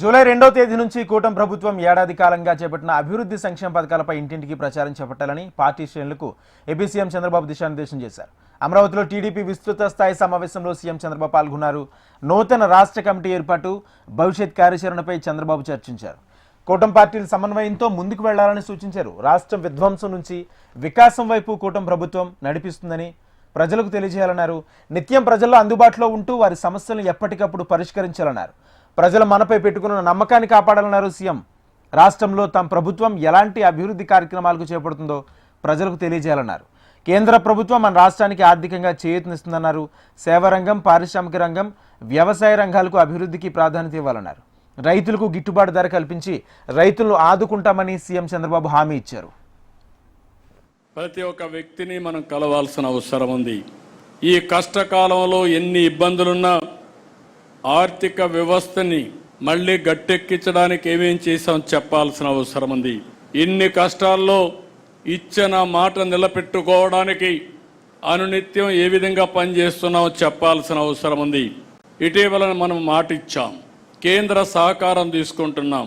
July 2వ తేదీ నుంచి కూటమి ప్రభుత్వం ఏడాది కాలంగా చేపట్టిన అభివృద్ధి సంక్షేమ పథకాలపై ఇంటింటికి ప్రచారం చేపట్టాలని పార్టీ శ్రేణులకు ఏపీ సీఎం చంద్రబాబు దిశానిర్దేశం చేశారు. అమరావతిలో టీడీపీ విస్తృత స్థాయి సమావేశంలో సీఎం చంద్రబాబు పాల్గొన్నారు. నూతన రాష్ట్ర కమిటీ ఏర్పాటు, భవిష్యత్ కార్యాచరణపై చంద్రబాబు చర్చించారు. కూటమి పార్టీల సమన్వయంతో ముందుకు వెళ్లాలని సూచించారు. రాష్ట్రం విధ్వంసం నుంచి వికాసం వైపు కూటమి ప్రభుత్వం నడిపిస్తుందని ప్రజలకు తెలియజేయాలన్నారు. నిత్యం ప్రజల్లో అందుబాటులో ఉంటూ వారి సమస్యలను ఎప్పటికప్పుడు పరిష్కరించాలన్నారు. ప్రజల మనపై పెట్టుకున్న నమ్మకాన్ని కాపాడాలన్నారు సీఎం. రాష్ట్రంలో తమ ప్రభుత్వం ఎలాంటి అభివృద్ధి కార్యక్రమాలకు చేపడుతుందో ప్రజలకు తెలియజేయాలన్నారు. కేంద్ర ప్రభుత్వం మన రాష్ట్రానికి ఆర్థికంగా చేయూతనిస్తుందన్నారు. సేవా రంగం, పారిశ్రామిక రంగం, వ్యవసాయ రంగాలకు అభివృద్ధికి ప్రాధాన్యత ఇవ్వాలన్నారు. రైతులకు గిట్టుబాటు ధర కల్పించి రైతులను ఆదుకుంటామని సీఎం చంద్రబాబు హామీ ఇచ్చారు. ప్రతి ఒక్క వ్యక్తిని మనం కలవాల్సిన అవసరం ఉంది. ఈ కష్టకాలంలో ఎన్ని ఇబ్బందులున్నా ఆర్థిక వ్యవస్థని మళ్ళీ గట్టెక్కించడానికి ఏమేం చేశాం చెప్పాల్సిన అవసరం ఉంది. ఇన్ని కష్టాల్లో ఇచ్చిన మాట నిలబెట్టుకోవడానికి అనునిత్యం ఏ విధంగా పనిచేస్తున్నామో చెప్పాల్సిన అవసరం ఉంది. ఇటీవల మనం మాట ఇచ్చాం, కేంద్ర సహకారం తీసుకుంటున్నాం,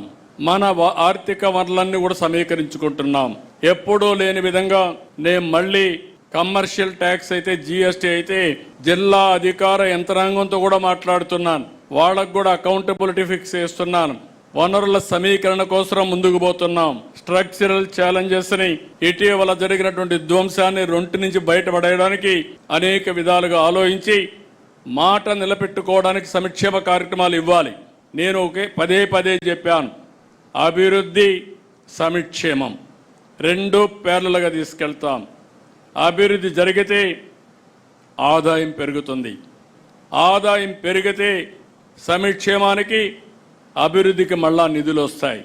మన ఆర్థిక వనరులన్నీ కూడా సమీకరించుకుంటున్నాం. ఎప్పుడూ లేని విధంగా నేను మళ్ళీ కమర్షియల్ ట్యాక్స్ అయితే, జిఎస్టీ అయితే జిల్లా అధికార యంత్రాంగంతో కూడా మాట్లాడుతున్నాను. వాళ్ళకు కూడా అకౌంటబిలిటీ ఫిక్స్ చేస్తున్నాను. వనరుల సమీకరణ కోసం ముందుకు పోతున్నాం. స్ట్రక్చరల్ ఛాలెంజెస్ ని, ఇటీవల జరిగినటువంటి విధ్వంసాన్ని రొంటి నుంచి బయటపడేయడానికి అనేక విధాలుగా ఆలోచించి మాట నిలబెట్టుకోవడానికి సంక్షేమ కార్యక్రమాలు ఇవ్వాలి. నేను పదే పదే చెప్పాను, అభివృద్ధి సంక్షేమం రెండు పేర్లలుగా తీసుకెళ్తాం. అభివృద్ధి జరిగితే ఆదాయం పెరుగుతుంది, ఆదాయం పెరిగితే సంక్షేమానికి అభివృద్ధికి మళ్ళా నిధులు వస్తాయి.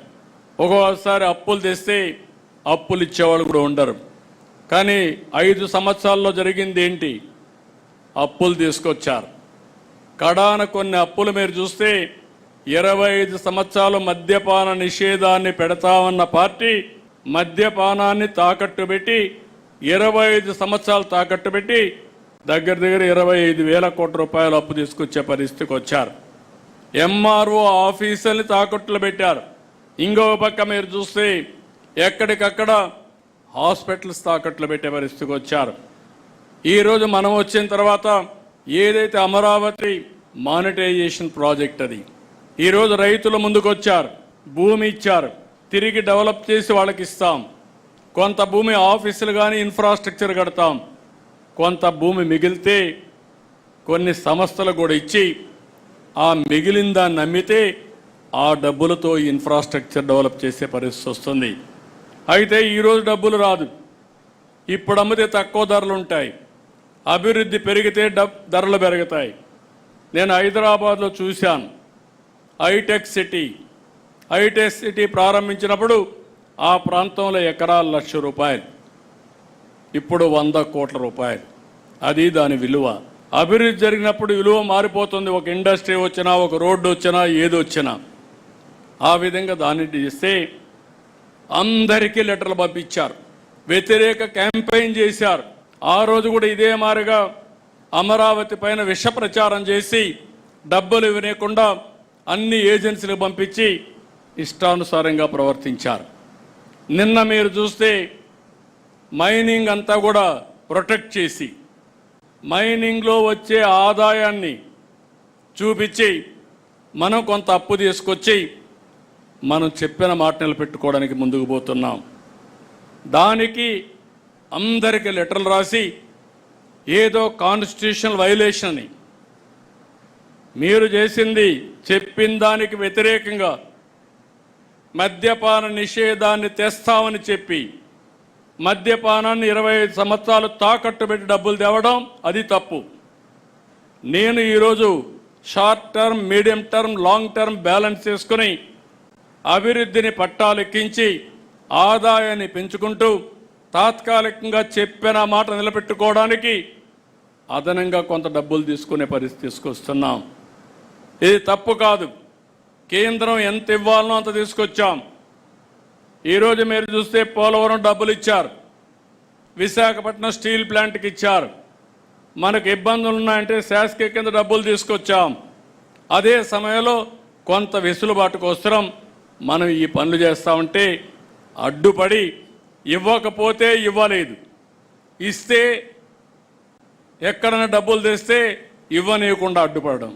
ఒక్కొక్కసారి అప్పులు తెస్తే అప్పులు ఇచ్చేవాళ్ళు కూడా ఉండరు. కానీ 5 సంవత్సరాల్లో జరిగింది ఏంటి? అప్పులు తీసుకొచ్చారు. కడాన కొన్ని అప్పులు మీరు చూస్తే 25 సంవత్సరాలు మద్యపాన నిషేధాన్ని పెడతామన్న పార్టీ మద్యపానాన్ని తాకట్టు పెట్టి 25 సంవత్సరాలు తాకట్టు పెట్టి దగ్గర 25,000 కోట్ల రూపాయలు అప్పు తీసుకొచ్చే పరిస్థితికి వచ్చారు. ఎంఆర్ఓ ఆఫీసుల్ని తాకట్టులు పెట్టారు. ఇంకో పక్క మీరు చూస్తే ఎక్కడికక్కడ హాస్పిటల్స్ తాకట్లు పెట్టే పరిస్థితికి వచ్చారు. ఈరోజు మనం వచ్చిన తర్వాత ఏదైతే అమరావతి మానిటైజేషన్ ప్రాజెక్ట్, అది ఈరోజు రైతుల ముందుకు వచ్చారు, భూమి ఇచ్చారు, తిరిగి డెవలప్ చేసి వాళ్ళకి ఇస్తాం. కొంత భూమి ఆఫీసులు కానీ ఇన్ఫ్రాస్ట్రక్చర్ కడతాం. కొంత భూమి మిగిలితే కొన్ని సంస్థలు కూడా ఇచ్చి ఆ మిగిలిన దాన్ని అమ్మితే ఆ డబ్బులతో ఇన్ఫ్రాస్ట్రక్చర్ డెవలప్ చేసే పరిస్థితి వస్తుంది. అయితే ఈరోజు డబ్బులు రాదు, ఇప్పుడు అమ్మితే తక్కువ ధరలు ఉంటాయి. అభివృద్ధి పెరిగితే ధరలు పెరుగుతాయి. నేను హైదరాబాద్లో చూశాను, హైటెక్ సిటీ ప్రారంభించినప్పుడు ఆ ప్రాంతంలో ఎకరాలు 1,00,000 రూపాయలు, ఇప్పుడు 100 కోట్ల రూపాయలు. అది దాని విలువ. అభివృద్ధి జరిగినప్పుడు విలువ మారిపోతుంది. ఒక ఇండస్ట్రీ వచ్చినా, ఒక రోడ్డు వచ్చినా, ఏది వచ్చినా. ఆ విధంగా దాన్ని చేస్తే అందరికీ లెటర్లు పంపించారు, వ్యతిరేక క్యాంపెయిన్ చేశారు. ఆ రోజు కూడా ఇదే మారిగా అమరావతి పైన విష ప్రచారం చేసి డబ్బులు ఇవ్వకుండా అన్ని ఏజెన్సీలకు పంపించి ఇష్టానుసారంగా ప్రవర్తించారు. నిన్న మీరు చూస్తే మైనింగ్ అంతా కూడా ప్రొటెక్ట్ చేసి మైనింగ్లో వచ్చే ఆదాయాన్ని చూపించి మనం కొంత అప్పు తీసుకొచ్చి మనం చెప్పిన మాట నిలబెట్టుకోవడానికి ముందుకు పోతున్నాం. దానికి అందరికీ లెటర్లు రాసి ఏదో కాన్స్టిట్యూషనల్ వైలేషన్ అని, మీరు చేసింది చెప్పిన దానికి వ్యతిరేకంగా మద్యపాన నిషేధాన్ని తెస్తామని చెప్పి మద్యపానాన్ని 25 సంవత్సరాలు తాకట్టు పెట్టి డబ్బులు తేవడం అది తప్పు. నేను ఈరోజు short term, medium term, long term balance చేసుకుని అభివృద్ధిని పట్టాలెక్కించి ఆదాయాన్ని పెంచుకుంటూ తాత్కాలికంగా చెప్పిన మాట నిలబెట్టుకోవడానికి అదనంగా కొంత డబ్బులు తీసుకునే పరిస్థితి తీసుకొస్తున్నాం. ఇది తప్పు కాదు. కేంద్రం ఎంత ఇవ్వాలనో అంత తీసుకొచ్చాం. ఈరోజు మీరు చూస్తే పోలవరం డబ్బులు ఇచ్చారు, విశాఖపట్నం స్టీల్ ప్లాంట్కి ఇచ్చారు. మనకు ఇబ్బందులు ఉన్నాయంటే శాసక కింద డబ్బులు తీసుకొచ్చాం. అదే సమయంలో కొంత వెసులుబాటు కోసరం మనం ఈ పనులు చేస్తూ ఉంటే అడ్డుపడి ఇవ్వకపోతే ఇవ్వలేదు, ఇస్తే ఎక్కడైనా డబ్బులు తెస్తే ఇవ్వనీయకుండా అడ్డుపడడం.